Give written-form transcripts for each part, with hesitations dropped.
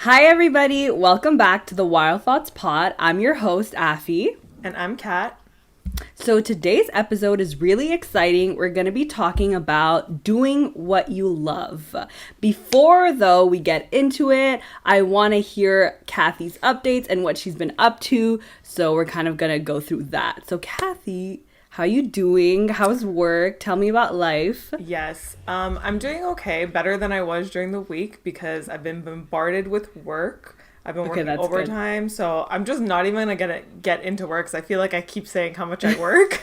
Hi, everybody. Welcome back to the Wild Thoughts Pod. I'm your host, Afi. And I'm Kat. So today's episode is really exciting. We're going to be talking about doing what you love. Before, though, we get into it, I want to hear Kathy's updates and what she's been up to. So we're kind of going to go through that. So Kathy, how you doing? How's work? Tell me about life. Yes, I'm doing okay, better than I was during the week because I've been bombarded with work. I've been working overtime, good. So I'm just not even gonna get into work because I feel like I keep saying how much I work.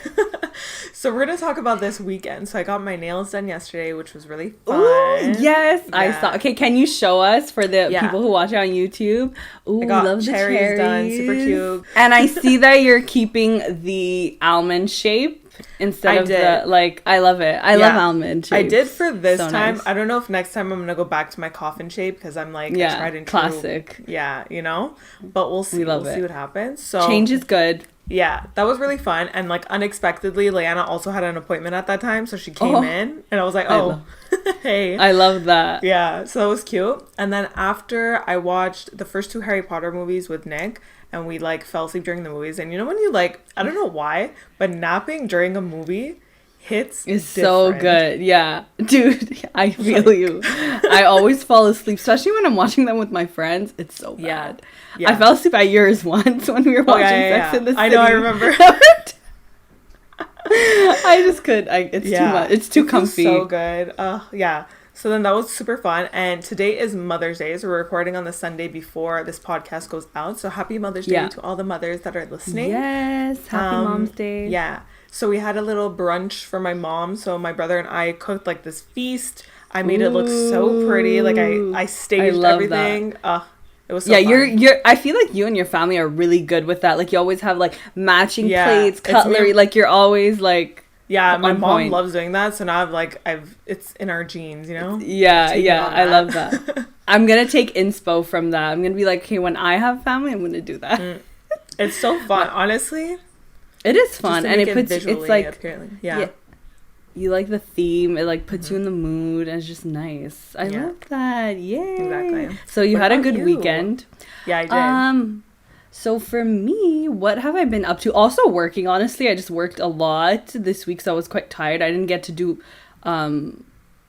So we're gonna talk about this weekend. So I got my nails done yesterday, which was really fun. Ooh, yes, yeah. I saw. Okay, can you show us for the people who watch it on YouTube? Ooh, I got love cherries done, super cute. And I see that you're keeping the almond shape. Instead of the, like, I love it. I love almond shapes. I did for this time. Nice. I don't know if next time I'm going to go back to my coffin shape because I'm like, tried and true. Classic. Yeah, you know? But we'll see. We'll see what happens. So change is good. Yeah, that was really fun. And, like, unexpectedly, Leanna also had an appointment at that time. So she came in and I was like, hey. I love that. Yeah, so that was cute. And then after I watched the first two Harry Potter movies with Nick, and we like fell asleep during the movies. And you know when you like, I don't know why, but napping during a movie hits is so good. Yeah, dude, I feel you. I always fall asleep, especially when I'm watching them with my friends. It's so bad. Yeah. I fell asleep at yours once when we were watching Sex in the City. I know, I remember. I just could. It's too much. It's too comfy. So good. Yeah. So then that was super fun. And today is Mother's Day. So we're recording on the Sunday before this podcast goes out. So happy Mother's Day to all the mothers that are listening. Yes. Happy Mom's Day. Yeah. So we had a little brunch for my mom. So my brother and I cooked like this feast. I made it look so pretty. Like I staged everything. It was so fun. You're I feel like you and your family are really good with that. Like you always have like matching plates, cutlery. Like you're always like my mom loves doing that, so now it's in our genes, you know? I love that. I'm gonna take inspo from that. I'm gonna be like, okay, when I have family, I'm gonna do that. It's so fun, honestly. It is fun, and it puts it's like apparently. You like the theme, it like puts you in the mood, and it's just nice. I love that. Yay. Exactly. So you had a good weekend. Yeah, I did. So for me, what have I been up to? Also working, honestly. I just worked a lot this week, so I was quite tired. I didn't get to do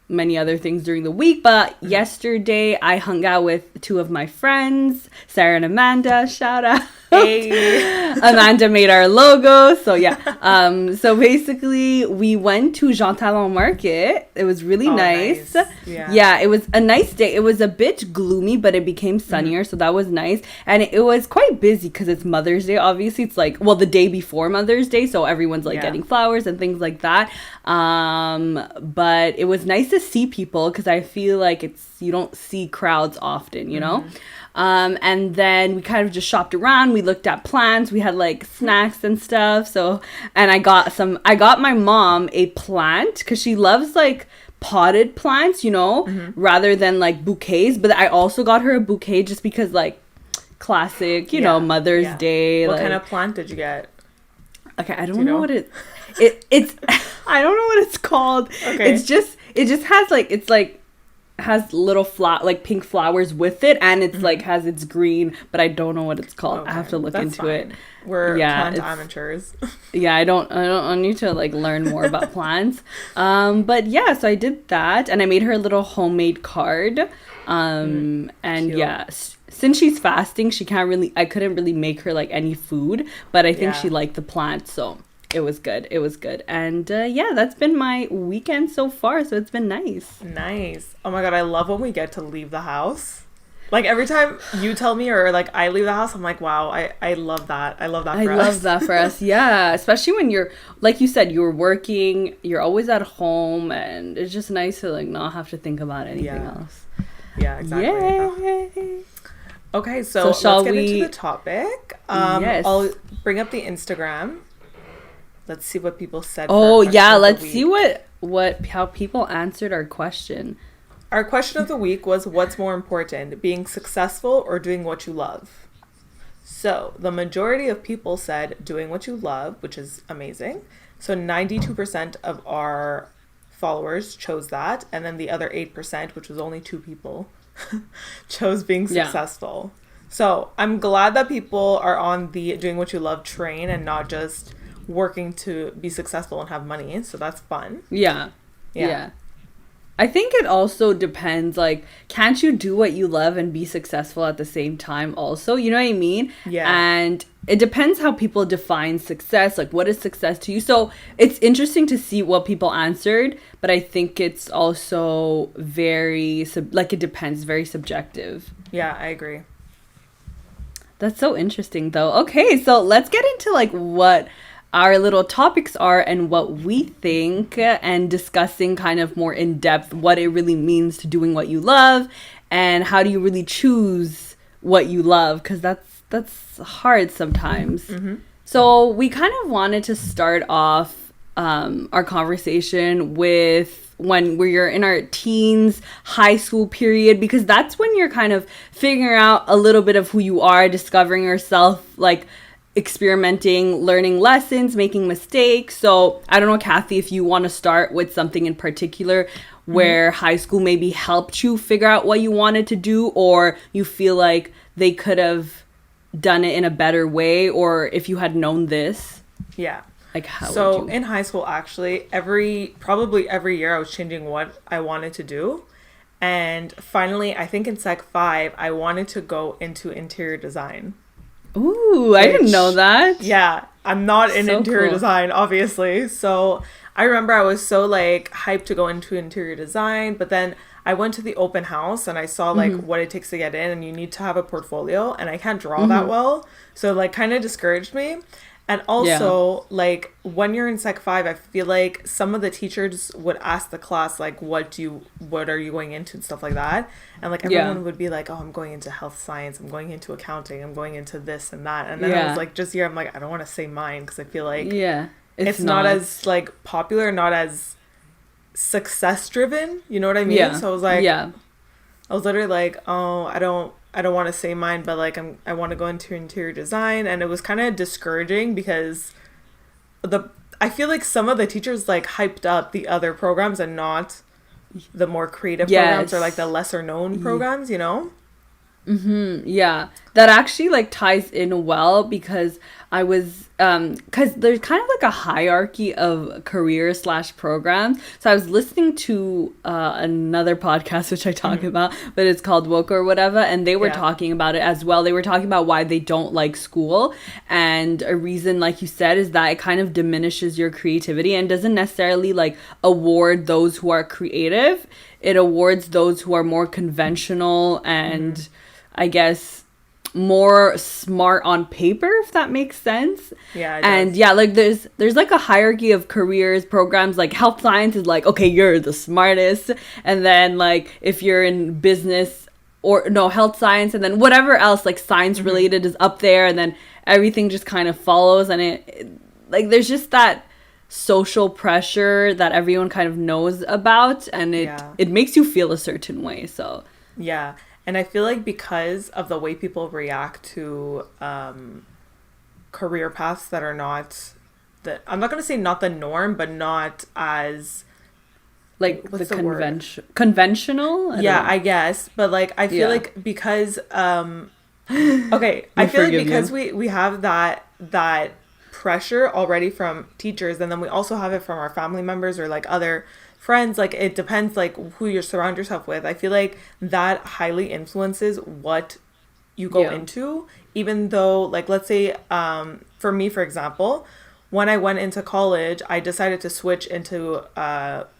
many other things during the week, but yesterday I hung out with two of my friends, Sarah and Amanda. Shout out. Hey. Amanda made our logo. So so basically we went to Jean Talon Market. It was really nice. Yeah, it was a nice day. It was a bit gloomy, but it became sunnier, so that was nice. And it was quite busy because it's Mother's Day. Obviously, it's like, well, the day before Mother's Day, so everyone's like getting flowers and things like that. But it was nice to see people because I feel like you don't see crowds often, you know? And then we kind of just shopped around. We looked at plants. We had like snacks and stuff. So, and I got my mom a plant because she loves like potted plants, you know, rather than like bouquets. But I also got her a bouquet just because like classic, you know, Mother's Day. What kind of plant did you get? Okay, I don't know what it's I don't know what it's called. Okay. It just has like, it's like, has little like pink flowers with it, and it's like has its green, but I don't know what it's called. Okay, I have to look into it. We're plant amateurs. I don't need to like learn more about plants. But yeah, so I did that, and I made her a little homemade card. And cute. Since she's fasting, I couldn't really make her like any food, but I think she liked the plant, so it was good. And that's been my weekend so far, so it's been nice. Oh my god, I love when we get to leave the house. Like every time you tell me or like I leave the house, I'm like, wow, I love that. I love that for us. I love that for us. Yeah, especially when you're, like you said, you're working, you're always at home, and it's just nice to like not have to think about anything else. Yeah, exactly. Yay. Okay, so let's get into the topic. Yes. I'll bring up the Instagram. Let's see what people said. Let's see how people answered our question. Our question of the week was, what's more important, being successful or doing what you love? So the majority of people said doing what you love, which is amazing. So 92% of our followers chose that. And then the other 8%, which was only 2 people, chose being successful. So I'm glad that people are on the doing what you love train and not just working to be successful and have money. So that's fun. Yeah. I think it also depends, like, can't you do what you love and be successful at the same time also? You know what I mean? Yeah. And it depends how people define success, like, what is success to you? So it's interesting to see what people answered, but I think it's also very, it depends, very subjective. Yeah, I agree. That's so interesting, though. Okay, so let's get into, like, what our little topics are and what we think, and discussing kind of more in depth what it really means to doing what you love and how do you really choose what you love, because that's hard sometimes. So we kind of wanted to start off our conversation with when we're in our teens, high school period, because that's when you're kind of figuring out a little bit of who you are, discovering yourself, like experimenting, learning lessons, making mistakes. So I don't know, Kathy, if you want to start with something in particular where high school maybe helped you figure out what you wanted to do, or you feel like they could have done it in a better way, or if you had known this. Yeah. Like, how so would you? In high school, actually, probably every year I was changing what I wanted to do. And finally, I think in Sec 5, I wanted to go into interior design. Ooh, I didn't know that. Yeah, I'm not in interior design, obviously. So I remember I was so like hyped to go into interior design, but then I went to the open house and I saw like what it takes to get in, and you need to have a portfolio, and I can't draw that well. So like kind of discouraged me. And also, like, when you're in Sec 5, I feel like some of the teachers would ask the class, like, what are you going into and stuff like that. And, like, everyone would be like, oh, I'm going into health science, I'm going into accounting, I'm going into this and that. And then I was like, just here, I'm like, I don't want to say mine because I feel like it's not as, like, popular, not as success-driven. You know what I mean? Yeah. So I was like, I was literally like, oh, I don't want to say mine, but like I want to go into interior design. And it was kind of discouraging because I feel like some of the teachers like hyped up the other programs and not the more creative programs or like the lesser known programs, you know? Yeah, that actually like ties in well, because I was because there's kind of like a hierarchy of career/programs. So I was listening to another podcast which I talk about, but it's called Woke or whatever, and they were talking about it as well. They were talking about why they don't like school, and a reason, like you said, is that it kind of diminishes your creativity and doesn't necessarily like award those who are creative. It awards those who are more conventional and I guess more smart on paper, if that makes sense. Yeah, and yeah, like there's like a hierarchy of careers, programs. Like health science is like, okay, you're the smartest, and then like if you're in business or no health science, and then whatever else like science related is up there, and then everything just kind of follows. And it like there's just that social pressure that everyone kind of knows about, and it makes you feel a certain way. So yeah. And I feel like because of the way people react to career paths that are not I'm not going to say not the norm, but not as like the conventional. I guess. But like I feel like because okay, I feel like because we have that pressure already from teachers, and then we also have it from our family members or like other friends, like it depends like who you surround yourself with. I feel like that highly influences what you go into, even though like let's say for me, for example, when I went into college, I decided to switch into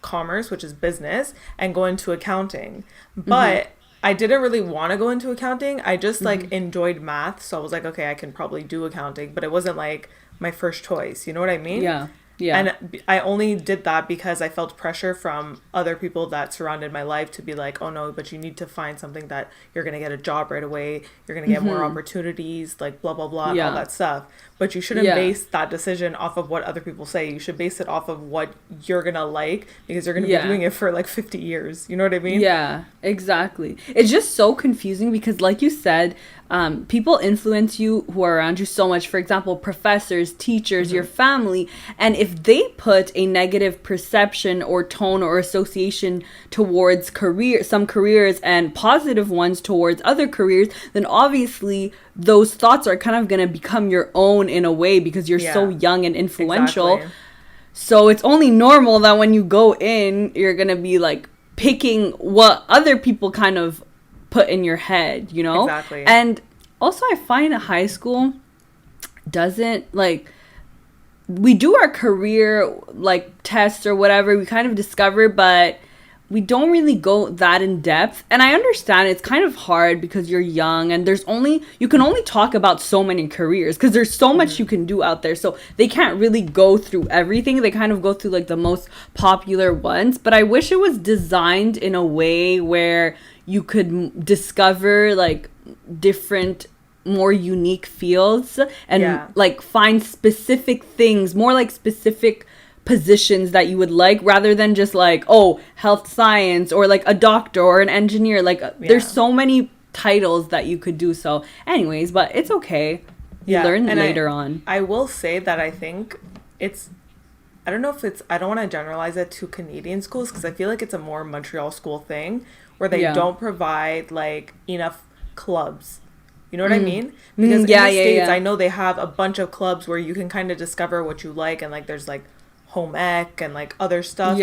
commerce, which is business, and go into accounting. But I didn't really want to go into accounting. I just like enjoyed math, so I was like, okay, I can probably do accounting, but it wasn't like my first choice, you know what I mean? Yeah. And I only did that because I felt pressure from other people that surrounded my life to be like, oh no, but you need to find something that you're going to get a job right away. You're going to get more opportunities, like blah, blah, blah, and all that stuff. But you shouldn't base that decision off of what other people say. You should base it off of what you're going to like, because you're going to be doing it for like 50 years. You know what I mean? Yeah, exactly. It's just so confusing because like you said, people influence you who are around you so much. For example, professors, teachers, your family. And if they put a negative perception or tone or association towards some careers and positive ones towards other careers, then obviously those thoughts are kind of going to become your own in a way because you're so young and influential. Exactly. So it's only normal that when you go in, you're going to be like picking what other people kind of put in your head, you know? Exactly. And also I find high school doesn't, like, we do our career, like, tests or whatever, we kind of discover, but we don't really go that in depth. And I understand it's kind of hard because you're young and you can only talk about so many careers because there's so much you can do out there. So they can't really go through everything. They kind of go through like the most popular ones. But I wish it was designed in a way where you could discover like different, more unique fields and like find specific things, more like specific positions that you would like, rather than just like, oh, health science or like a doctor or an engineer. Like there's so many titles that you could do. So anyways, but it's okay. You learn later on. I will say that I think I don't want to generalize it to Canadian schools because I feel like it's a more Montreal school thing where they don't provide like enough clubs. You know what I mean? Because in the States, I know they have a bunch of clubs where you can kind of discover what you like, and like there's like home ec and like other stuff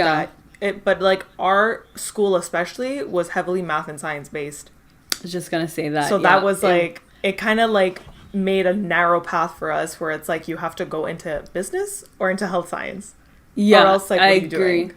but like our school especially was heavily math and science based. I was just gonna say that. So that was like, it kind of like made a narrow path for us where it's like you have to go into business or into health science. Or else like what are you doing?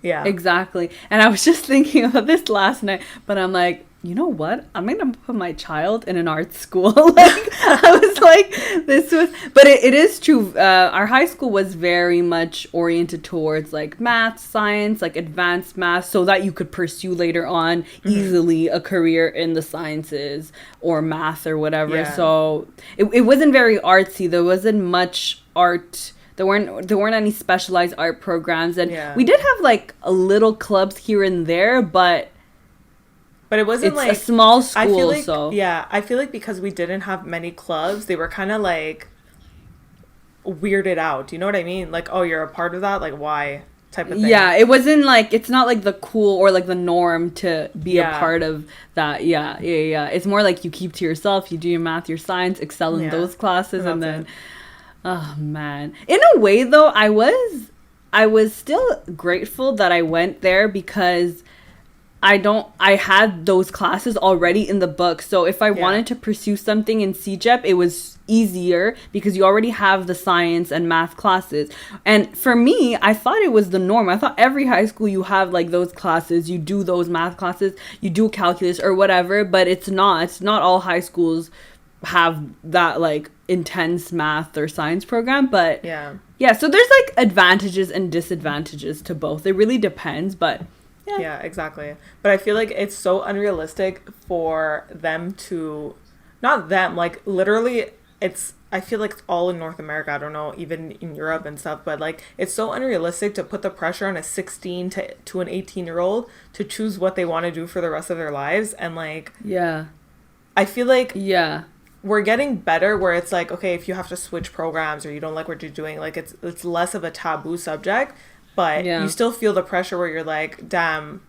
Yeah, exactly. And I was just thinking about this last night, but I'm like, you know what? I'm going to put my child in an art school. Like, I was like, but it is true. Our high school was very much oriented towards like math, science, like advanced math, so that you could pursue later on easily a career in the sciences or math or whatever. Yeah. So it wasn't very artsy. There wasn't much art. There weren't any specialized art programs. And we did have like a little clubs here and there, but it wasn't it's like a small school. I feel like, so I feel like because we didn't have many clubs, they were kind of like weirded out. Do you know what I mean? Like, oh, you're a part of that? Like, why? Type of thing. Yeah, it wasn't like, it's not like the cool or like the norm to be a part of that. Yeah. It's more like you keep to yourself. You do your math, your science, excel in those classes, and then, oh man. In a way, though, I was still grateful that I went there because I had those classes already in the book. So if I wanted to pursue something in CEGEP, it was easier because you already have the science and math classes. And for me, I thought it was the norm. I thought every high school you have like those classes, you do those math classes, you do calculus or whatever, but it's not. It's not all high schools have that like intense math or science program, but yeah, so there's like advantages and disadvantages to both. It really depends, but yeah, exactly. But I feel like it's so unrealistic for them to, not them, like literally I feel like it's all in North America. I don't know, even in Europe and stuff, but like it's so unrealistic to put the pressure on a 16 to an 18-year-old to choose what they want to do for the rest of their lives. And like, I feel like we're getting better where it's like, okay, if you have to switch programs or you don't like what you're doing, like it's less of a taboo subject. But you still feel the pressure where you're like, damn,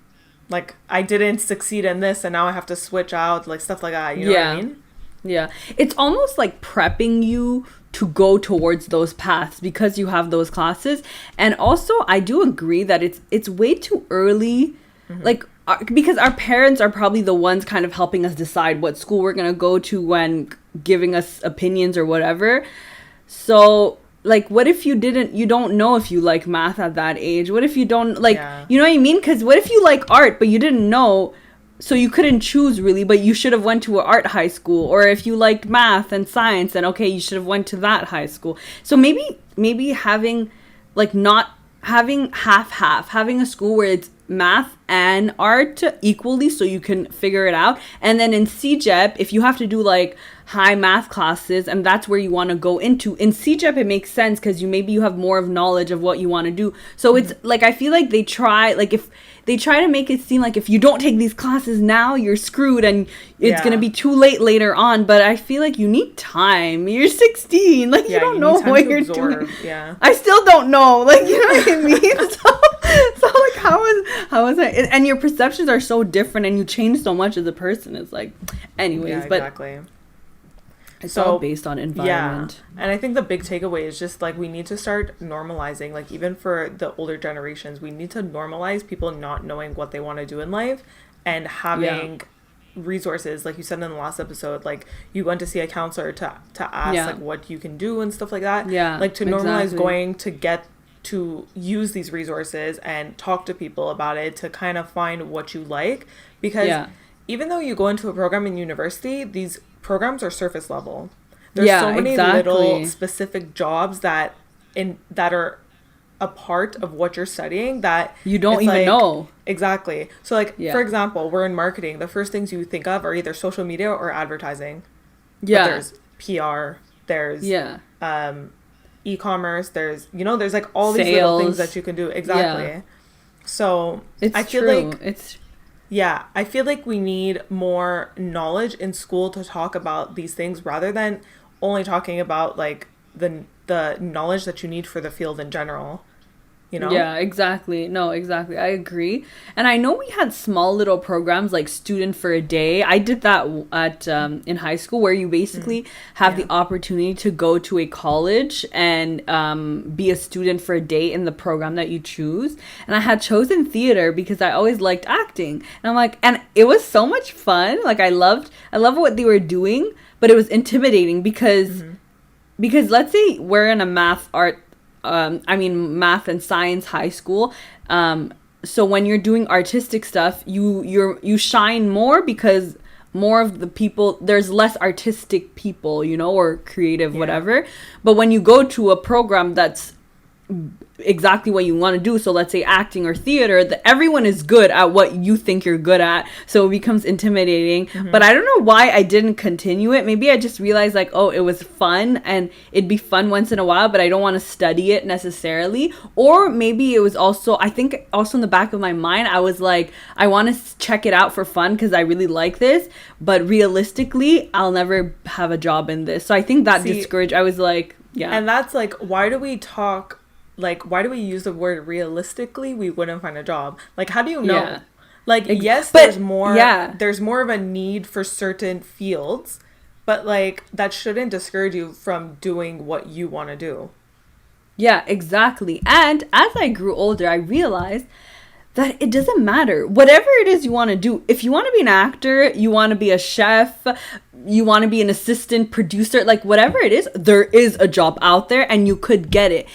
like I didn't succeed in this and now I have to switch out, like stuff like that. You know what I mean? Yeah. It's almost like prepping you to go towards those paths because you have those classes. And also, I do agree that it's way too early. Like, because our parents are probably the ones kind of helping us decide what school we're going to go to when giving us opinions or whatever. So like, what if you don't know if you like math at that age? What if you don't like, you know what I mean? Because what if you like art, but you didn't know, so you couldn't choose really, but you should have went to an art high school. Or if you liked math and science, then okay, you should have went to that high school. So maybe having, like, not having half, having a school where it's math and art equally so you can figure it out. And then in CEGEP, if you have to do like high math classes, and that's where you want to go into. In CJEP, it makes sense because you have more of knowledge of what you want to do. So it's like, I feel like they try, like if they try to make it seem like if you don't take these classes now, you're screwed and it's going to be too late later on. But I feel like you need time. You're 16. Like, you don't know what you're doing. Yeah. I still don't know. Like, you know what I mean? So like, how is that? And your perceptions are so different and you change so much as a person. It's like, anyways, but exactly. It's all based on environment. Yeah. And I think the big takeaway is just like we need to start normalizing, like even for the older generations, we need to normalize people not knowing what they want to do in life and having resources, like you said in the last episode, like you went to see a counselor to ask like what you can do and stuff like that. Yeah. Like to normalize going to get to use these resources and talk to people about it to kind of find what you like, because even though you go into a program in university, these programs are surface level. There's so many little specific jobs that are a part of what you're studying that you don't even know. Exactly. So like for example, we're in marketing. The first things you think of are either social media or advertising. Yeah. But there's PR. There's e-commerce. There's like all these little things that you can do. Exactly. Yeah. So I feel like I feel like we need more knowledge in school to talk about these things rather than only talking about like the knowledge that you need for the field in general. Yeah, exactly. No, exactly. I agree. And I know we had small little programs like Student for a Day. I did that at in high school, where you basically have the opportunity to go to a college and be a student for a day in the program that you choose. And I had chosen theater because I always liked acting. And I'm like, and it was so much fun. Like I loved what they were doing, but it was intimidating because let's say we're in a math and science high school. So when you're doing artistic stuff, you shine more because more of the people, there's less artistic people, or creative, whatever. But when you go to a program that's exactly what you want to do, so let's say acting or theater, everyone is good at what you think you're good at, so it becomes intimidating. But I don't know why I didn't continue it. Maybe I just realized like, oh, it was fun and it'd be fun once in a while, but I don't want to study it necessarily. Or maybe it was also, I think also in the back of my mind, I was like, I want to check it out for fun because I really like this, but realistically I'll never have a job in this. So I think that discouraged. I was like, and that's like, why do we use the word realistically? We wouldn't find a job. Like, how do you know? Like, there's more of a need for certain fields, but like that shouldn't discourage you from doing what you want to do. Yeah, exactly. And as I grew older, I realized that it doesn't matter. Whatever it is you want to do. If you want to be an actor, you want to be a chef, you want to be an assistant producer, like whatever it is, there is a job out there and you could get it.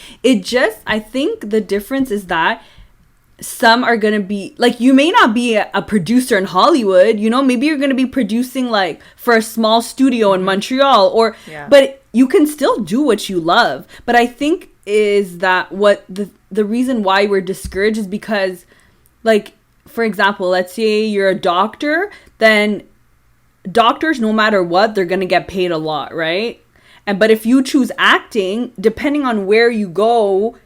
I think the difference is that some are going to be, like, you may not be a producer in Hollywood, maybe you're going to be producing like for a small studio in Montreal but you can still do what you love. But I think is that what the reason why we're discouraged is because, like, for example, let's say you're a doctor, then doctors, no matter what, they're going to get paid a lot, right? But if you choose acting, depending on where you go,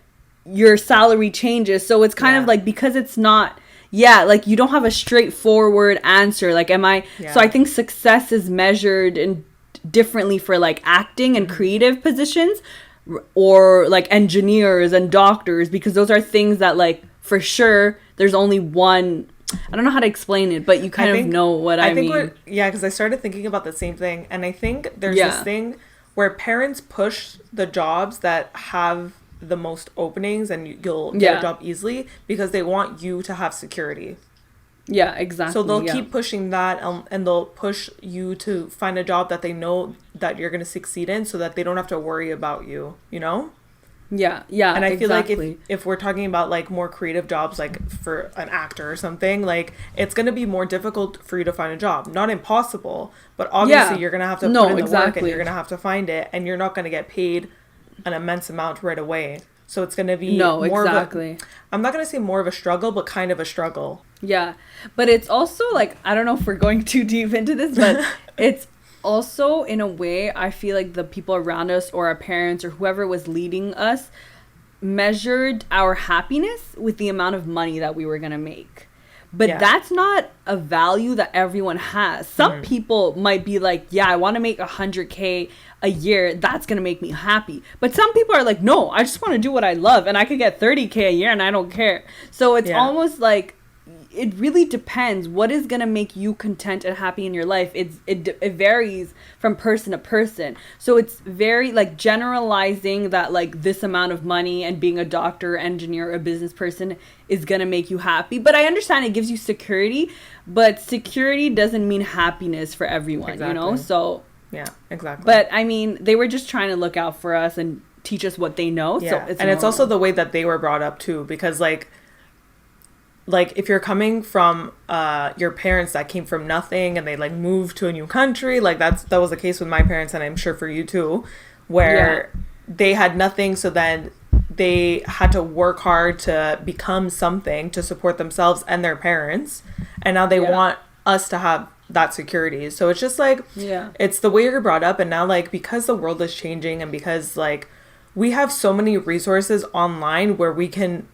your salary changes. So it's kind of like, because it's not, like you don't have a straightforward answer. Like, so I think success is measured differently for like acting and creative positions, or like engineers and doctors, because those are things that, like, for sure there's only one. I don't know how to explain it, but you kind of know what I mean. Because I started thinking about the same thing, and I think there's this thing where parents push the jobs that have the most openings and you'll get a job easily because they want you to have security. Yeah, exactly. So they'll keep pushing that, and they'll push you to find a job that they know that you're going to succeed in, so that they don't have to worry about you, Yeah, and I feel like if we're talking about like more creative jobs, like for an actor or something, like it's going to be more difficult for you to find a job. Not impossible, but obviously you're going to have to put in the work, and you're going to have to find it, and you're not going to get paid an immense amount right away. So it's going to be more of a, I'm not going to say more of a struggle, but kind of a struggle. Yeah, but it's also like, I don't know if we're going too deep into this, but also, in a way, I feel like the people around us or our parents or whoever was leading us measured our happiness with the amount of money that we were going to make. But that's not a value that everyone has. Some people might be like, yeah, I want to make 100K a year. That's going to make me happy. But some people are like, no, I just want to do what I love. And I could get 30K a year and I don't care. So it's almost like, it really depends. What is going to make you content and happy in your life? It varies from person to person. So it's very like generalizing that like this amount of money and being a doctor, engineer, a business person is going to make you happy. But I understand it gives you security, but security doesn't mean happiness for everyone, you know? So yeah, exactly. But I mean, they were just trying to look out for us and teach us what they know. Yeah. So and normal. It's also the way that they were brought up too, because like if you're coming from your parents that came from nothing and they like moved to a new country, like that was the case with my parents, and I'm sure for you too, where they had nothing, so then they had to work hard to become something to support themselves and their parents, and now they want us to have that security. So it's just like it's the way you're brought up. And now like because the world is changing and because like we have so many resources online where we can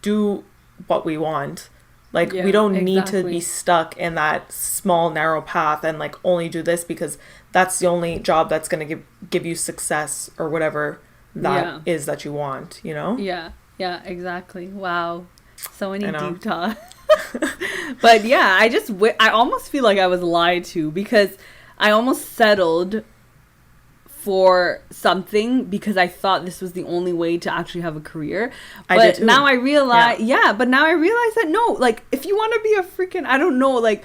do what we want, like we don't need to be stuck in that small narrow path and like only do this because that's the only job that's going to give you success or whatever that is that you want, you know? Yeah, exactly. Wow, so many deep talk. But yeah, I almost feel like I was lied to, because I almost settled for something because I thought this was the only way to actually have a career. But now I realize, but now I realize that no, like if you want to be a freaking, I don't know, like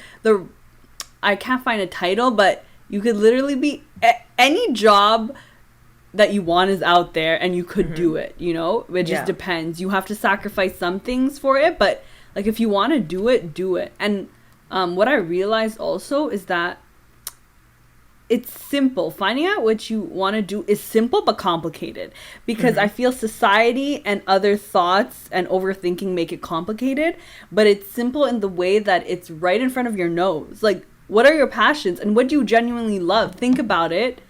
I can't find a title, but you could literally be any job that you want is out there and you could do it, you know? It just depends. You have to sacrifice some things for it, but like if you want to do it, do it. And what I realized also is that it's simple. Finding out what you want to do is simple but complicated, because I feel society and other thoughts and overthinking make it complicated, but it's simple in the way that it's right in front of your nose. Like, what are your passions and what do you genuinely love? Think about it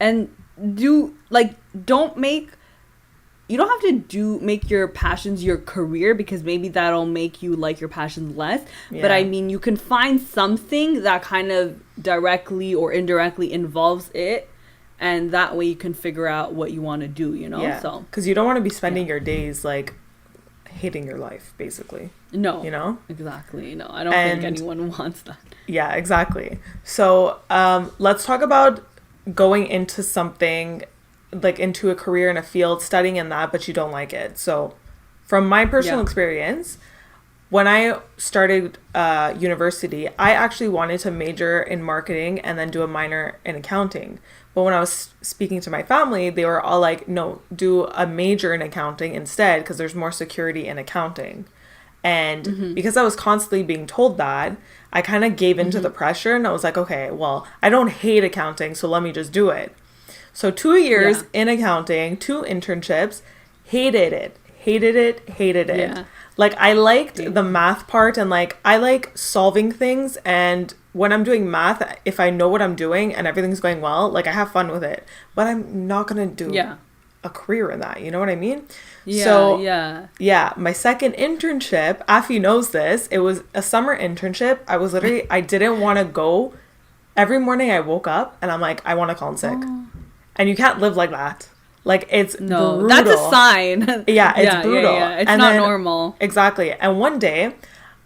and you don't have to make your passions your career, because maybe that'll make you like your passions less. But I mean, you can find something that kind of directly or indirectly involves it, and that way you can figure out what you want to do, you know? Yeah. So, because you don't want to be spending your days like hating your life, basically. No. You know? Exactly. No, I don't think anyone wants that. Yeah, exactly. So let's talk about going into something, like into a career in a field, studying in that, but you don't like it. So from my personal experience, when I started university, I actually wanted to major in marketing and then do a minor in accounting. But when I was speaking to my family, they were all like, no, do a major in accounting instead, because there's more security in accounting. And because I was constantly being told that, I kind of gave into the pressure, and I was like, okay, well, I don't hate accounting, so let me just do it. So 2 years in accounting, 2 internships, hated it. Yeah. Like, I liked the math part, and like I like solving things, and when I'm doing math, if I know what I'm doing and everything's going well, like I have fun with it. But I'm not gonna do a career in that, you know what I mean? My second internship, Afi knows this, it was a summer internship. I was literally, I didn't want to go. Every morning I woke up and I'm like, I want to call in sick. And you can't live like that. Like, it's brutal. That's a sign. Yeah, it's brutal. It's not normal. Exactly. And one day,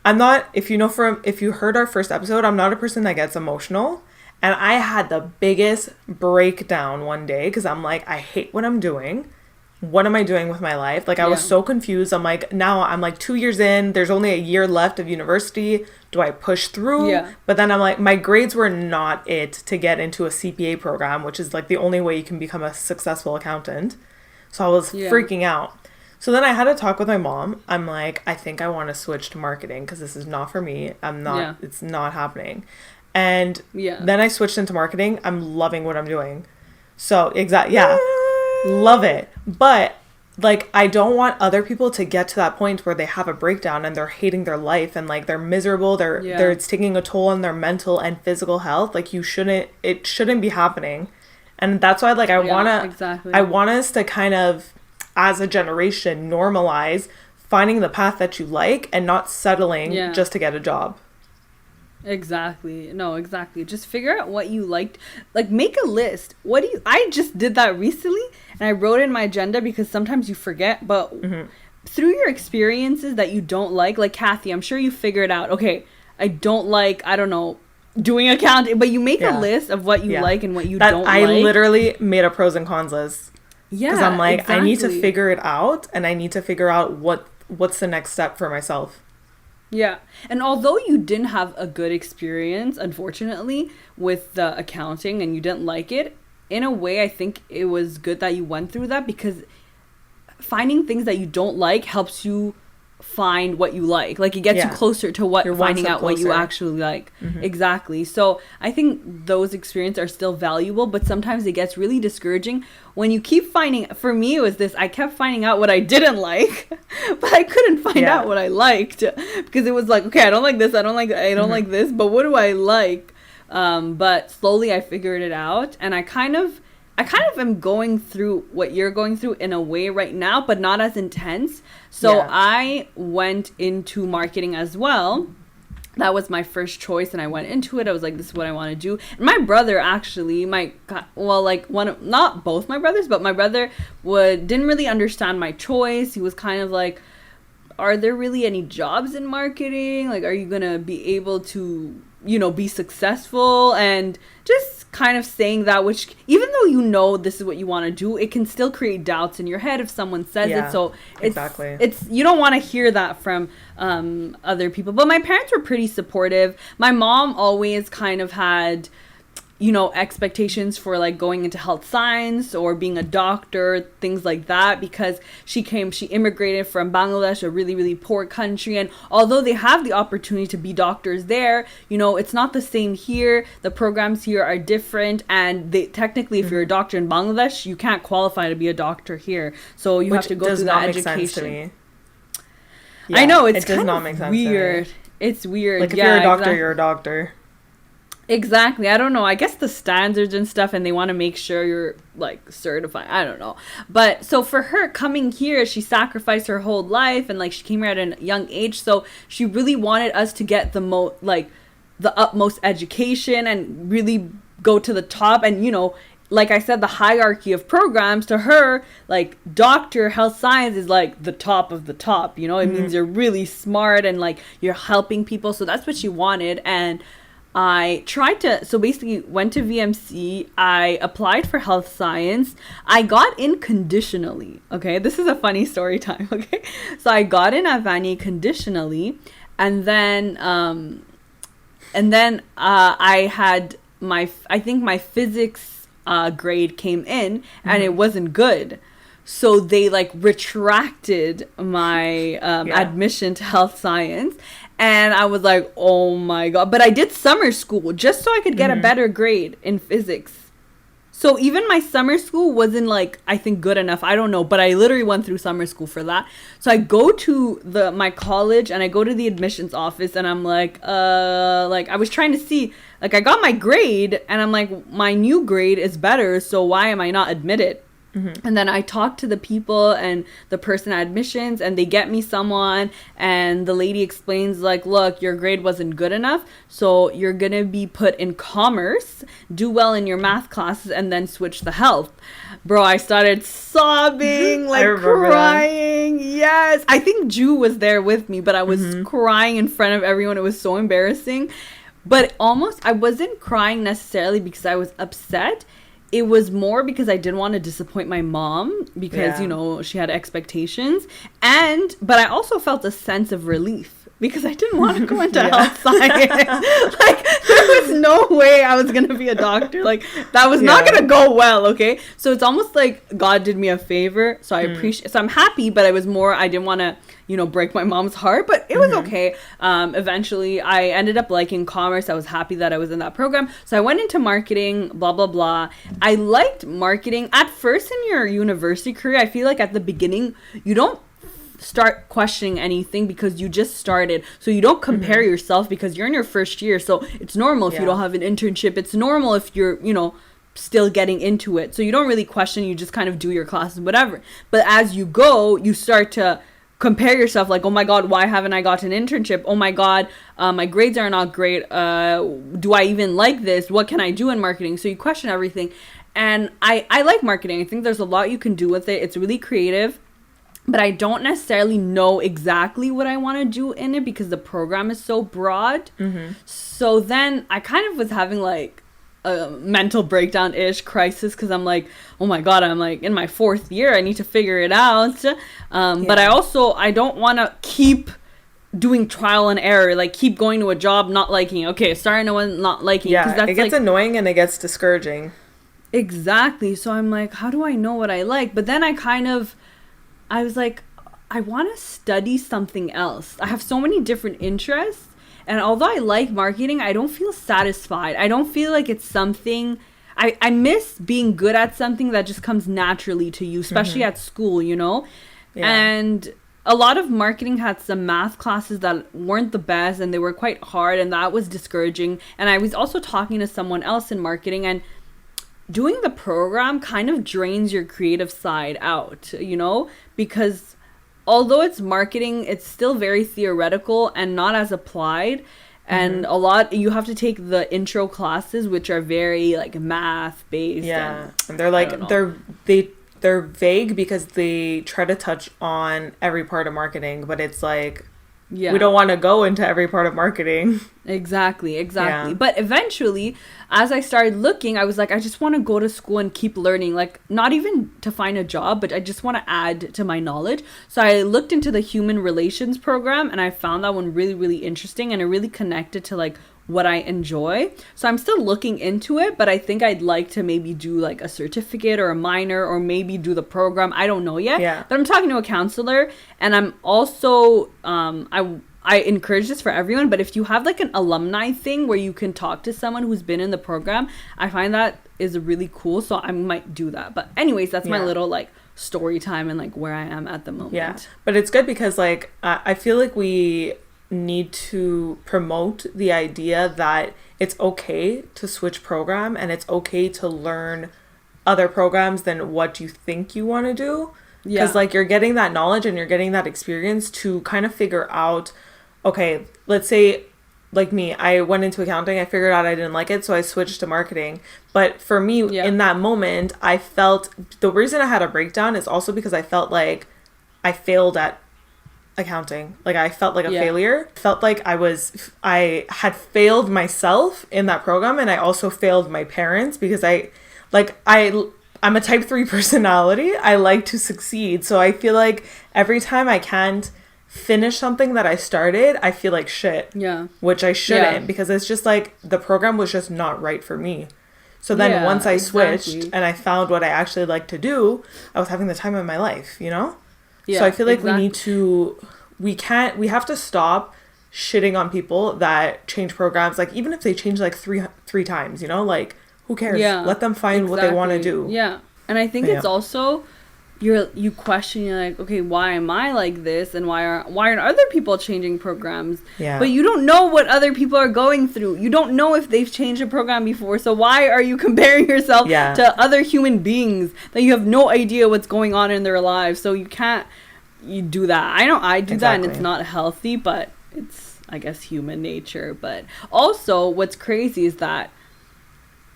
I'm not, if you heard our first episode, I'm not a person that gets emotional. And I had the biggest breakdown one day because I'm like, I hate what I'm doing. What am I doing with my life? Like, I was so confused. I'm like, now I'm like 2 years in. There's only a year left of university. Do I push through? Yeah. But then I'm like, my grades were not it to get into a CPA program, which is like the only way you can become a successful accountant. So I was freaking out. So then I had a talk with my mom. I'm like, I think I want to switch to marketing because this is not for me. It's not happening. And then I switched into marketing. I'm loving what I'm doing. So love it. But like, I don't want other people to get to that point where they have a breakdown and they're hating their life and like they're miserable. They're it's taking a toll on their mental and physical health. Like, it shouldn't be happening. And that's why, like, I want us to kind of, as a generation, normalize finding the path that you like and not settling just to get a job. Exactly. No, exactly. Just figure out what you liked. Like, make a list. I just did that recently, and I wrote in my agenda because sometimes you forget, but through your experiences that you don't like Kathy, I'm sure you figured out, okay, I don't like, I don't know, doing accounting, but you make a list of what you like and what you don't like. I literally made a pros and cons list. Yeah. Because I'm like, I need to figure it out, and I need to figure out what's the next step for myself. Yeah. And although you didn't have a good experience, unfortunately, with the accounting and you didn't like it, in a way, I think it was good that you went through that, because finding things that you don't like helps you find what you like. Like, it gets you closer to finding out what you actually like. Exactly. So I think those experiences are still valuable, but sometimes it gets really discouraging when you keep finding. For me, it was this: I kept finding out what I didn't like, but I couldn't find out what I liked, because it was like, okay, I don't like this, I don't like this, but what do I like? But slowly I figured it out, and I kind of am going through what you're going through in a way right now, but not as intense. So I went into marketing as well. That was my first choice, and I went into it. I was like, this is what I want to do. And my brother actually, not both my brothers, but my brother didn't really understand my choice. He was kind of like, are there really any jobs in marketing? Like, are you going to be able to, be successful? And just kind of saying that, which, even though this is what you want to do, it can still create doubts in your head if someone says it. So it's you don't want to hear that from other people. But my parents were pretty supportive. My mom always kind of had, expectations for like going into health science or being a doctor, things like that, because she immigrated from Bangladesh, a really, really poor country. And although they have the opportunity to be doctors there, it's not the same here. The programs here are different. And technically, if you're a doctor in Bangladesh, you can't qualify to be a doctor here. So you have to go through that education. Sense to me. I know, it's kind of weird. It's weird. Like, if you're a doctor, you're a doctor. Exactly. I don't know. I guess the standards and stuff, and they want to make sure you're like certified. I don't know. But so for her coming here, she sacrificed her whole life, and like she came here at a young age. So she really wanted us to get the utmost education and really go to the top. And, like I said, the hierarchy of programs to her, like doctor, health science is like the top of the top. It means you're really smart and like you're helping people. So that's what she wanted. And I basically went to VMC. I applied for health science. I got in conditionally. Okay, this is a funny story time. Okay, so I got in at Vanier conditionally, and then I had my physics grade came in, and it wasn't good. So they like retracted my admission to health science. And I was like, oh my God. But I did summer school just so I could get a better grade in physics. So even my summer school wasn't like, I think, good enough. I don't know. But I literally went through summer school for that. So I go to my college and I go to the admissions office and I'm like I was trying to see, like, I got my grade and I'm like, my new grade is better. So why am I not admitted? And then I talked to the people and the person at admissions, and they get me someone, and the lady explains like, look, your grade wasn't good enough, so you're gonna be put in commerce, do well in your math classes, and then switch to health. Bro, I started sobbing, like crying. That. Yes, I think Ju was there with me, but I was crying in front of everyone. It was so embarrassing. But I wasn't crying necessarily because I was upset. It was more because I didn't want to disappoint my mom because, she had expectations. But I also felt a sense of relief because I didn't want to go into health science. Like, there was no way I was going to be a doctor. Like, that was not going to go well, okay? So it's almost like God did me a favor. So I appreciate, so I'm happy, but it was more, I didn't want to, you know, break my mom's heart, but it was okay. Eventually, I ended up liking commerce. I was happy that I was in that program. So I went into marketing, blah, blah, blah. I liked marketing. At first in your university career, I feel like at the beginning, you don't start questioning anything because you just started. So you don't compare yourself because you're in your first year. So it's normal if you don't have an internship. It's normal if you're, you know, still getting into it. So you don't really question. You just kind of do your classes, whatever. But as you go, you start to compare yourself, like, oh my God, why haven't I got an internship? Oh my God, my grades are not great. Do I even like this? What can I do in marketing? So you question everything. And I like marketing. I think there's a lot you can do with it. It's really creative. But I don't necessarily know exactly what I want to do in it because the program is so broad. So then I kind of was having like a mental breakdown-ish crisis because I'm like, oh my God, I'm like in my 4th year. I need to figure it out. But I don't want to keep doing trial and error, like keep going to a job, not liking it. Okay, starting to one, not liking it. Yeah, that's it gets like, annoying and it gets discouraging. Exactly. So I'm like, how do I know what I like? But then I was like, I want to study something else. I have so many different interests. And although I like marketing, I don't feel satisfied. I don't feel like it's something... I miss being good at something that just comes naturally to you, especially at school, you know? Yeah. And a lot of marketing had some math classes that weren't the best and they were quite hard, and that was discouraging. And I was also talking to someone else in marketing, and doing the program kind of drains your creative side out, you know? Because although it's marketing, it's still very theoretical and not as applied. And a lot, you have to take the intro classes, which are very like math based. Yeah, and they're like they're vague because they try to touch on every part of marketing, but it's like, we don't want to go into every part of marketing. Exactly. Yeah. But eventually, as I started looking, I was like, I just want to go to school and keep learning, like not even to find a job, but I just want to add to my knowledge. So I looked into the human relations program and I found that one really, really interesting, and it really connected to like what I enjoy. So I'm still looking into it, but I think I'd like to maybe do like a certificate or a minor, or maybe do the program. I don't know yet. Yeah. But I'm talking to a counselor, and I'm also I encourage this for everyone, but if you have like an alumni thing where you can talk to someone who's been in the program, I find that is really cool. So I might do that. But anyways, that's my little like story time and like where I am at the moment. Yeah. But it's good because like I feel like we need to promote the idea that it's okay to switch program and it's okay to learn other programs than what you think you want to do. Because like you're getting that knowledge and you're getting that experience to kind of figure out, okay, let's say like me, I went into accounting, I figured out I didn't like it, so I switched to marketing. But for me, in that moment, I felt the reason I had a breakdown is also because I felt like I failed at accounting. Like I felt like a failure. Felt like I had failed myself in that program, and I also failed my parents because I'm a type 3 personality. I like to succeed. So I feel like every time I can't finish something that I started, I feel like shit. Yeah. Which I shouldn't, because it's just like the program was just not right for me. So then once I switched and I found what I actually like to do, I was having the time of my life, you know? Yeah, so I feel like we have to stop shitting on people that change programs. Like even if they change like three times, you know, like who cares? Yeah, let them find what they want to do. Yeah. And I think it's also you question, you're like, okay, why am I like this, and why aren't other people changing programs? Yeah. But you don't know what other people are going through. You don't know if they've changed a program before. So why are you comparing yourself to other human beings that you have no idea what's going on in their lives? So you do that. I do that, and it's not healthy, but it's, I guess, human nature. But also what's crazy is that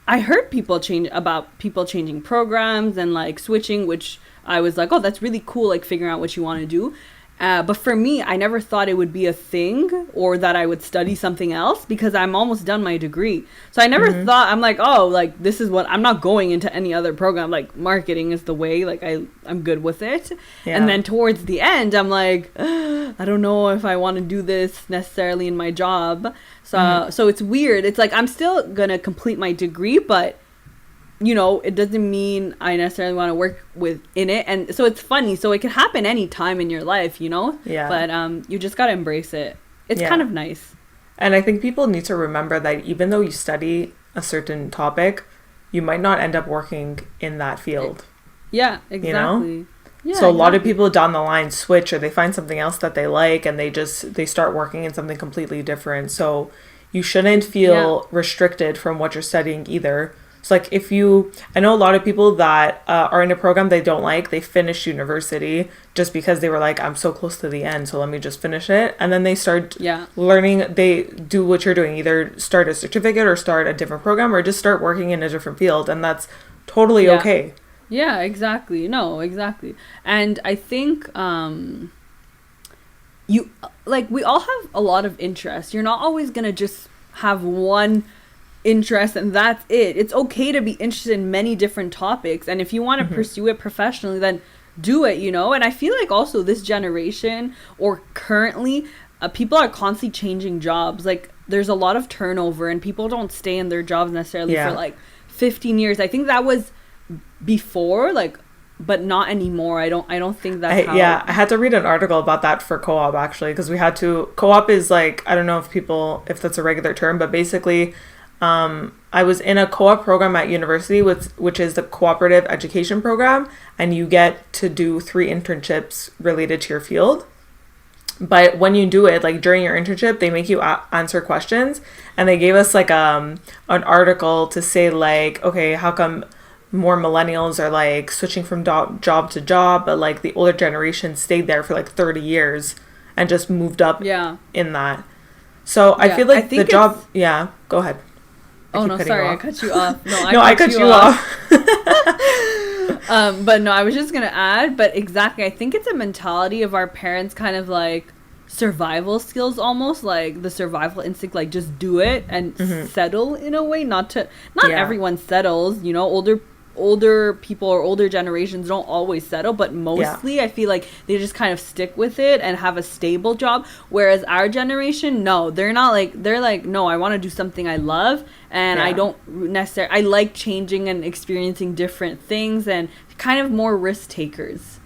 I heard people changing programs and like switching, which I was like, oh, that's really cool, like figuring out what you want to do. But for me, I never thought it would be a thing or that I would study something else because I'm almost done my degree. So I never thought, I'm like, oh, like this is what, I'm not going into any other program. Like marketing is the way, like I'm good with it. Yeah. And then towards the end, I'm like, I don't know if I want to do this necessarily in my job. So, so it's weird. It's like, I'm still going to complete my degree, but you know, it doesn't mean I necessarily want to work in it. And so it's funny. So it can happen any time in your life, you know? Yeah. But you just got to embrace it. It's kind of nice. And I think people need to remember that even though you study a certain topic, you might not end up working in that field. Yeah, exactly. You know? Yeah, so a lot of people down the line switch, or they find something else that they like and they start working in something completely different. So you shouldn't feel restricted from what you're studying either. So like I know a lot of people that are in a program they don't like, they finish university just because they were like, I'm so close to the end, so let me just finish it. And then they start learning, they do what you're doing, either start a certificate or start a different program or just start working in a different field. And that's totally okay. Yeah, exactly. No, exactly. And I think we all have a lot of interests. You're not always going to just have one interest and that's it. It's okay to be interested in many different topics, and if you want to pursue it professionally, then do it, you know. And I feel like also this generation or currently people are constantly changing jobs. Like there's a lot of turnover and people don't stay in their jobs necessarily for like 15 years. I think that was before, like, but not anymore. I don't think that's how. I had to read an article about that for co-op actually, because we had to, co-op is like, I don't know if that's a regular term, but basically I was in a co-op program at university, which is the cooperative education program, and you get to do 3 internships related to your field. But when you do it, like during your internship, they make you answer questions, and they gave us like an article to say like, okay, how come more millennials are like switching from job to job, but like the older generation stayed there for like 30 years and just moved up in that. So I feel like the job, go ahead. Oh, no, sorry, I cut you off. No, I cut you off. But no, I was just going to add, but exactly, I think it's a mentality of our parents, kind of like survival skills, almost like the survival instinct, like just do it and settle in a way. Not everyone settles, you know. Older people or older generations don't always settle, but mostly I feel like they just kind of stick with it and have a stable job, whereas our generation, no, they're like, no, I want to do something I love, and I don't necessarily, I like changing and experiencing different things, and kind of more risk takers.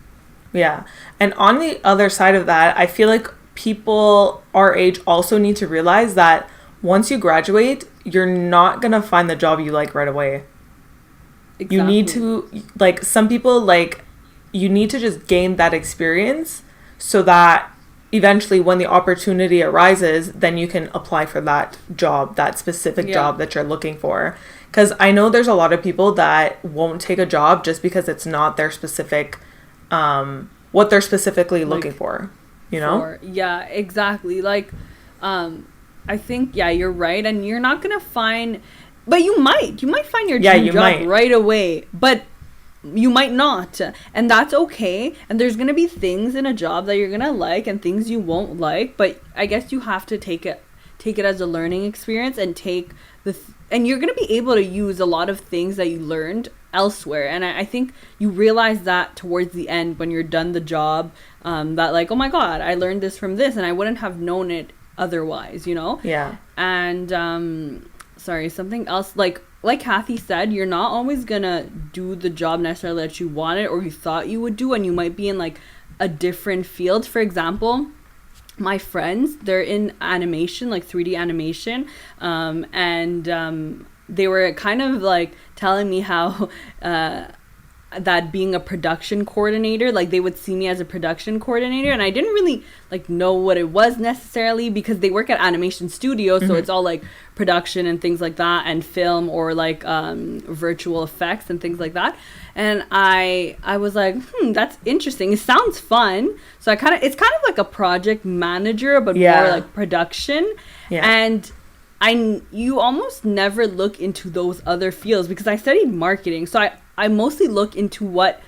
And on the other side of that, I feel like people our age also need to realize that once you graduate, you're not gonna find the job you like right away. Exactly. You need to, like, some people, like, you need to just gain that experience so that eventually when the opportunity arises, then you can apply for that job, that specific job that you're looking for. Because I know there's a lot of people that won't take a job just because it's not their specific, what they're specifically looking for, you know? Yeah, exactly. Like, I think, you're right. And you're not going to find... But you might find your dream job right away, but you might not, and that's okay. And there's gonna be things in a job that you're gonna like and things you won't like, but I guess you have to take it as a learning experience and and you're gonna be able to use a lot of things that you learned elsewhere. And I think you realize that towards the end when you're done the job, that like, oh my god, I learned this from this, and I wouldn't have known it otherwise, you know? And sorry, something else, like Kathy said, you're not always gonna do the job necessarily that you wanted or you thought you would do, and you might be in like a different field. For example, my friends, they're in animation, like 3D animation, and they were kind of like telling me how that being a production coordinator, like they would see me as a production coordinator, and I didn't really like know what it was necessarily because they work at animation studios, so it's all like production and things like that, and film or like virtual effects and things like that. And I was like, that's interesting, it sounds fun. So it's kind of like a project manager, but more like production. And you almost never look into those other fields because I studied marketing, so I mostly look into what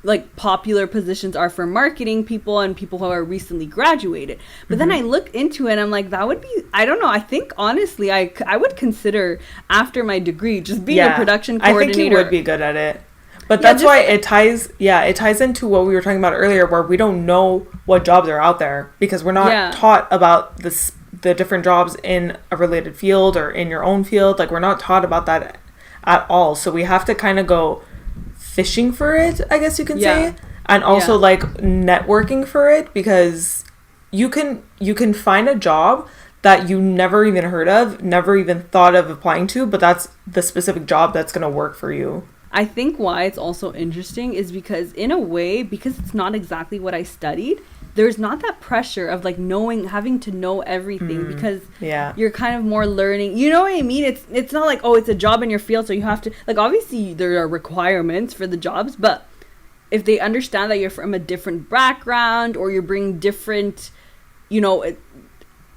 like popular positions are for marketing people and people who are recently graduated. But then I look into it and I'm like, that would be, I don't know, I think honestly I would consider after my degree just being a production coordinator. I think you would be good at it. But that's why it ties into what we were talking about earlier, where we don't know what jobs are out there because we're not taught about the different jobs in a related field or in your own field. Like, we're not taught about that at all. So we have to kind of go fishing for it, I guess you can say, and also like networking for it, because you can find a job that you never even heard of, never even thought of applying to, but that's the specific job that's going to work for you. I think why it's also interesting is because in a way, because it's not exactly what I studied, there's not that pressure of like having to know everything, because you're kind of more learning, you know what I mean? It's not like, oh, it's a job in your field, so you have to, like, obviously there are requirements for the jobs, but if they understand that you're from a different background or you're bringing different, you know,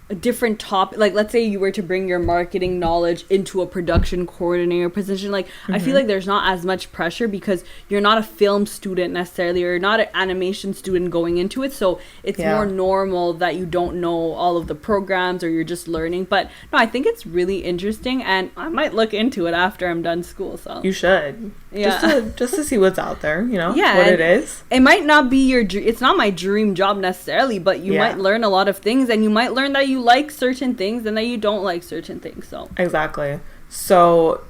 a different topic, like let's say you were to bring your marketing knowledge into a production coordinator position, like I feel like there's not as much pressure because you're not a film student necessarily, or you're not an animation student going into it, so it's more normal that you don't know all of the programs or you're just learning. But no, I think it's really interesting and I might look into it after I'm done school. So you should, just to see what's out there, you know, what it is. It might not be it's not my dream job necessarily, but you might learn a lot of things, and you might learn that you like certain things and that you don't like certain things. So exactly. So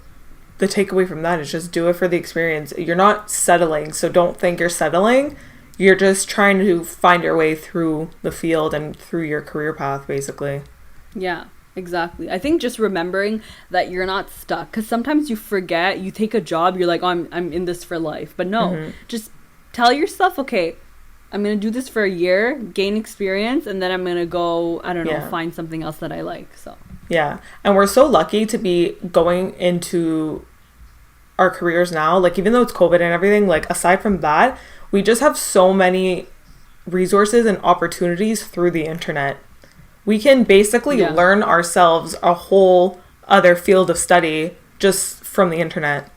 the takeaway from that is just do it for the experience. You're not settling, so don't think you're settling. You're just trying to find your way through the field and through your career path, basically. Yeah, exactly. I think just remembering that you're not stuck, because sometimes you forget, you take a job, you're like, oh, I'm in this for life. But no, just tell yourself, okay, I'm going to do this for a year, gain experience, and then I'm going to go, I don't know, find something else that I like. So yeah. And we're so lucky to be going into our careers now. Like, even though it's COVID and everything, like, aside from that, we just have so many resources and opportunities through the internet. We can basically learn ourselves a whole other field of study just from the internet.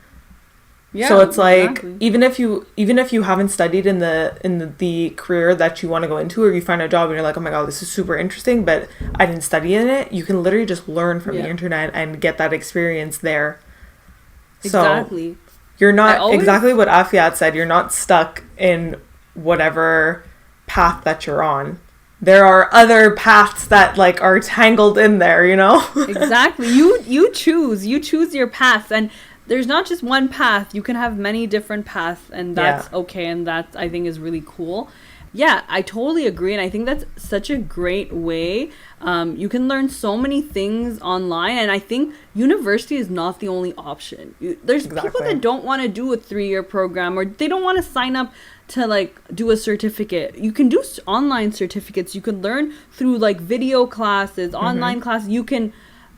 Yeah, so it's like, even if you haven't studied in the career that you want to go into, or you find a job and you're like, oh my god, this is super interesting, but I didn't study in it, you can literally just learn from the internet and get that experience there. Exactly. So you're not exactly what Afiyat said. You're not stuck in whatever path that you're on. There are other paths that like are tangled in there, you know? Exactly. You choose your path, and there's not just one path. You can have many different paths, and that's okay, and that I think is really cool. Yeah, I totally agree, and I think that's such a great way. You can learn so many things online, and I think university is not the only option. There's people that don't want to do a 3-year program, or they don't want to sign up to like do a certificate. You can do online certificates. You can learn through like video classes, online classes.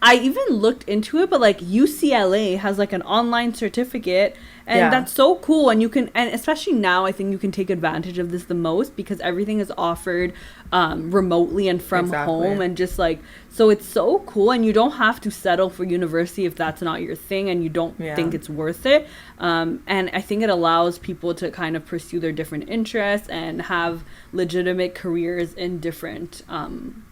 I even looked into it, but like UCLA has like an online certificate, and that's so cool. And and especially now, I think you can take advantage of this the most, because everything is offered remotely and from home, and just like, so it's so cool. And you don't have to settle for university if that's not your thing and you don't think it's worth it. And I think it allows people to kind of pursue their different interests and have legitimate careers in different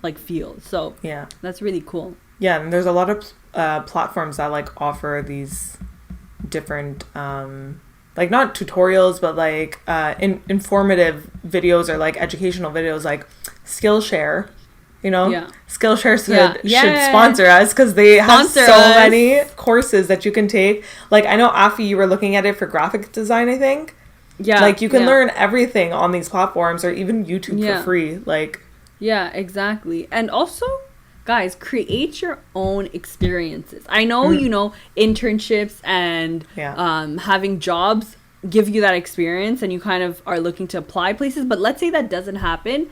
like fields. So that's really cool. Yeah, and there's a lot of platforms that like offer these different like not tutorials, but like informative videos or like educational videos, like Skillshare. You know, Skillshare should sponsor us, because they have so many courses that you can take. Like, I know, Afi, you were looking at it for graphic design, I think. Yeah. Like, you can learn everything on these platforms, or even YouTube for free. Like, yeah, exactly. And also, guys, create your own experiences. I know, you know, internships and having jobs give you that experience, and you kind of are looking to apply places. But let's say that doesn't happen.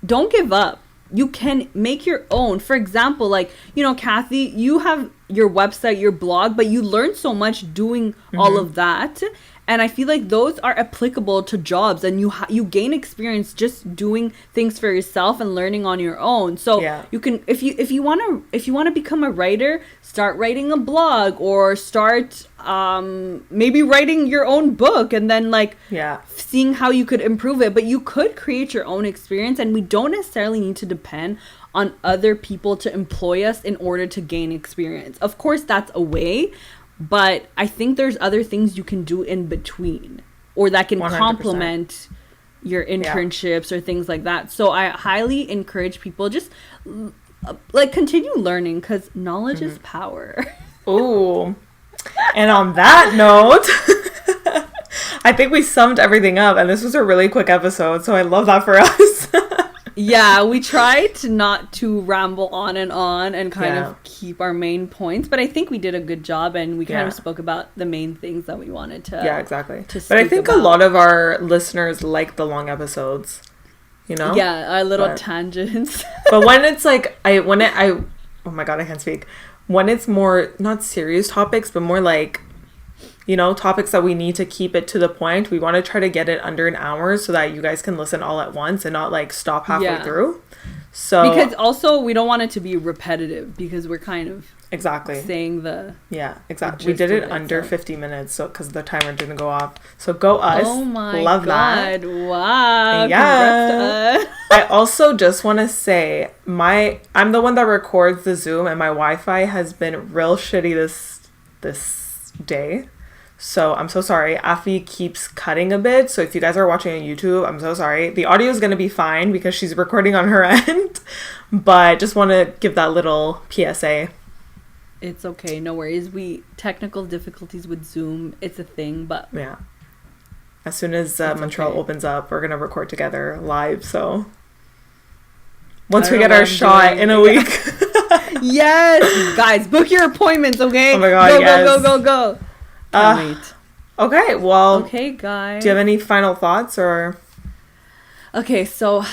Don't give up. You can make your own. For example, like, you know, Kathy, you have your website, your blog, but you learn so much doing all of that. And I feel like those are applicable to jobs, and you gain experience just doing things for yourself and learning on your own. So you can, if you want to become a writer, start writing a blog, or start maybe writing your own book, and then seeing how you could improve it. But you could create your own experience, and we don't necessarily need to depend on other people to employ us in order to gain experience. Of course, that's a way, but I think there's other things you can do in between, or that can 100%. Complement your internships or things like that. So I highly encourage people just continue learning, because knowledge is power. Ooh. And on that note, I think we summed everything up, and this was a really quick episode, so I love that for us. Yeah, we tried not to ramble on and kind of keep our main points, but I think we did a good job, and we kind of spoke about the main things that we wanted to. Yeah, exactly. But I think a lot of our listeners like the long episodes, you know? Yeah, our little tangents. But when it's oh my God, I can't speak. When it's more, not serious topics, but more like, you know, topics that we need to keep it to the point, we want to try to get it under an hour so that you guys can listen all at once and not stop halfway through. So because also we don't want it to be repetitive, because we're kind of saying we did it under 50 minutes, so because the timer didn't go off. So go us. Oh my Love God. That. Wow. Yeah. I also just want to say I'm the one that records the Zoom, and my Wi-Fi has been real shitty this day. So I'm so sorry. Afi keeps cutting a bit. So if you guys are watching on YouTube, I'm so sorry. The audio is going to be fine because she's recording on her end. But just want to give that little PSA. It's okay. No worries. Technical difficulties with Zoom. It's a thing, but... Yeah. As soon as Montreal opens up, we're going to record together live. So once we get our shot in a week. Yes. Guys, book your appointments, okay? Oh my God, Go. Wait. Okay, well... Okay, guys. Do you have any final thoughts, or... Okay, so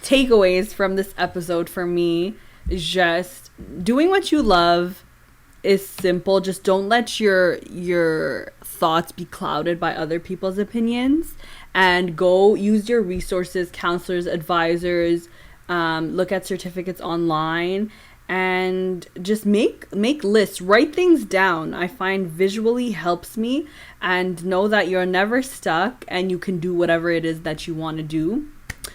takeaways from this episode for me is just doing what you love is simple. Just don't let your thoughts be clouded by other people's opinions, and go use your resources, counselors, advisors, look at certificates online, and just make lists, write things down. I find visually helps me, and know that you're never stuck and you can do whatever it is that you want to do.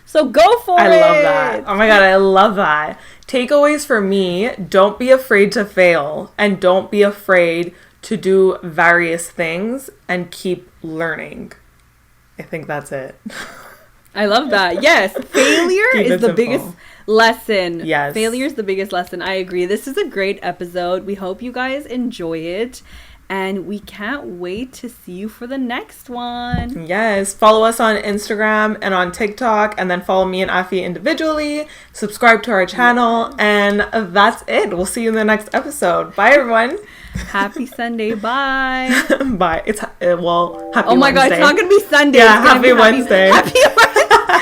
So go for it. I love that. Oh my God, I love that. Takeaways for me: don't be afraid to fail, and don't be afraid to do various things, and keep learning. I think that's it. I love that. Yes, failure is the biggest lesson. Yes. Failure is the biggest lesson. I agree. This is a great episode. We hope you guys enjoy it. And we can't wait to see you for the next one. Yes. Follow us on Instagram and on TikTok. And then follow me and Afi individually. Subscribe to our channel. And that's it. We'll see you in the next episode. Bye, everyone. Happy Sunday. Bye. Bye. Happy Wednesday. Oh my God, it's not going to be Sunday. Yeah, happy Wednesday. Happy Wednesday.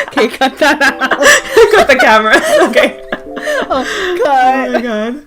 Okay, cut that out. Cut the camera. Okay. Oh, God. Oh my God.